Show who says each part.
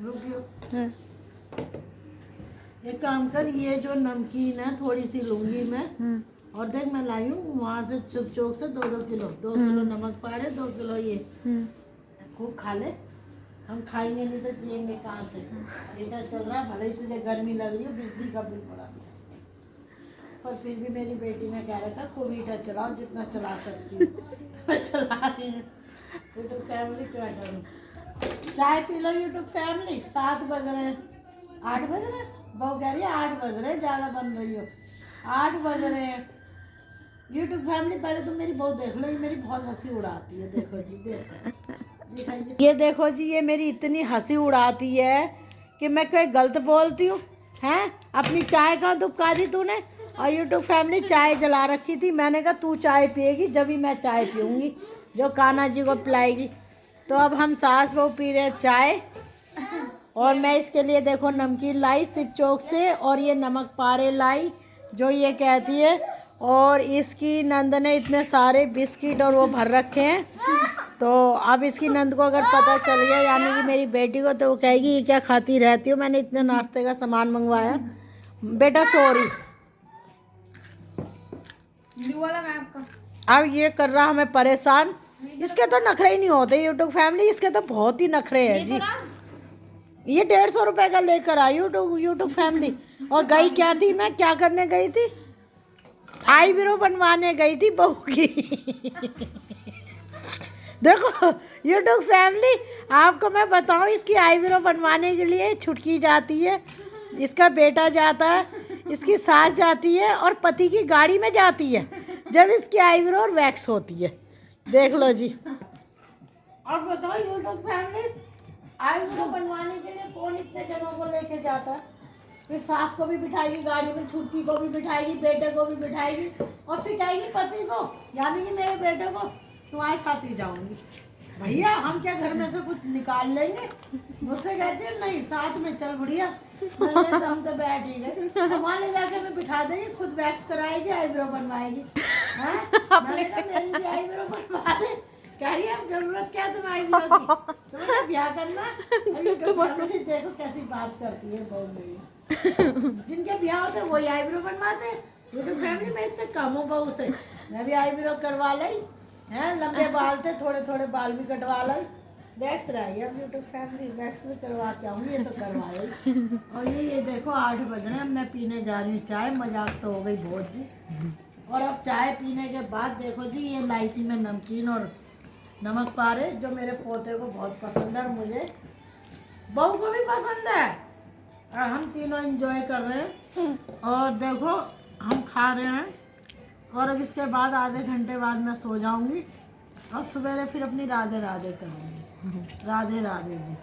Speaker 1: रुकियो,
Speaker 2: हाँ।
Speaker 1: एक काम कर, ये जो नमकीन है थोड़ी सी लूंगी मैं। और देख मैं लाई हूँ वहाँ से चुप चौक से 2-2 किलो, 2 किलो नमक पारे, 2 किलो ये। खूब खा ले, हम खाएंगे नहीं तो जिएंगे कहाँ से। हीटर चल रहा है, भले ही तुझे गर्मी लग रही हो, बिजली का बिल पड़ा दिया, पर फिर भी मेरी बेटी ने कह रखा खूब हीटर चलाओ, जितना चला सकती हूँ तो चला रही है। यूट्यूब फैमिली क्या करूँ, चाय पी लो यूट्यूब फैमिली। 7 बज रहे हैं, 8 बज रहे हैं, बहू कह रही है 8 बज रहे हैं, ज़्यादा बन रही हो, 8 बज रहे हैं। यूट्यूब फैमिली पहले तो मेरी बहू देख लो, ये मेरी बहुत हंसी उड़ाती है। देखो जी, देखो ये देखो जी, ये मेरी इतनी हंसी उड़ाती है कि मैं कोई गलत बोलती हूँ हैं। अपनी चाय कहाँ दुबका दी तूने। और यूट्यूब फैमिली चाय जला रखी थी, मैंने कहा तू चाय पिएगी जब भी मैं चाय पीऊँगी, जो कान्हा जी को पिलाएगी। तो अब हम सास बहू पी रहे हैं चाय। और मैं इसके लिए देखो नमकीन लाई सिप चौक से, और ये नमक पारे लाई जो ये कहती है। और इसकी नंद ने इतने सारे बिस्किट और वो भर रखे हैं। तो अब इसकी नंद को अगर पता चल गया, यानी कि मेरी बेटी को, तो वो कहेगी ये क्या खाती रहती हो, मैंने इतने नाश्ते का सामान मंगवाया। बेटा सॉरी।
Speaker 2: वाला मैं आपका।
Speaker 1: अब ये कर रहा हमें परेशान। इसके तो नखरे ही नहीं होते यूट्यूब फैमिली, इसके तो बहुत ही नखरे हैं जी। ये 150 रुपए का लेकर आई यूट्यूब फैमिली। और गई क्या थी, मैं क्या करने गई थी, आईब्रो बनवाने गई थी बहू की। देखो यूट्यूब फैमिली, आपको मैं बताऊं, इसकी आईब्रो बनवाने के लिए छुटकी जाती है, इसका बेटा जाता है, इसकी सास जाती है, और पति की गाड़ी में जाती है जब इसकी आईब्रो और वैक्स होती है। देख लो जी। अब बताओ यूट्यूब फैमिली, आईब्रो बनवाने के लिए कौन इतने जनों को लेके जाता है। फिर सास को भी बिठाएगी गाड़ी में, छुटकी को भी बिठाएगी, बेटे को भी बिठाएगी, और फिर कहेगी पति को, यानी कि मेरे बेटे को, तुम्हारे साथ ही जाऊंगी। भैया हम क्या घर में से कुछ निकाल लेंगे। मुझसे कहते हैं नहीं साथ में चल बढ़िया। मैंने तो हम तो बैठ ही गए, वहाँ ले जाके मैं बिठा देंगे, खुद वैक्स कराएगी, आईब्रो बनवाएगी। मैंने कहा मेरी भी आईब्रो बनवा दे। कह रही है अब जरूरत क्या तुम्हें आईब्रो की, तुम्हें ब्याह करना। देखो कैसी बात करती है बहू मेरी। जिनके ब्याह होते वही आईब्रो बनवाते। यूट्यूब फैमिली में इससे कम हो बहू से, मैं भी आईब्रो करवा ली हैं, लंबे बाल थे, थोड़े थोड़े बाल भी कटवा ली। वैक्स रही अब यूट्यूब फैमिली, वैक्स भी करवा के आऊँगी, ये तो करवाए। और ये देखो 8 बज रहे हैं, मैं पीने जा रही हूँ चाय। मजाक तो हो गई बहुत जी। और अब चाय पीने के बाद देखो जी, ये लाई थी मैं नमकीन और नमक पारे, जो मेरे पोते को बहुत पसंद है और मुझे, बहू को भी पसंद है। और हम तीनों एंजॉय कर रहे हैं। और देखो हम खा रहे हैं, और अब इसके बाद आधे घंटे बाद मैं सो जाऊंगी, और सवेरे फिर अपनी राधे राधे करूँगी। राधे राधे जी।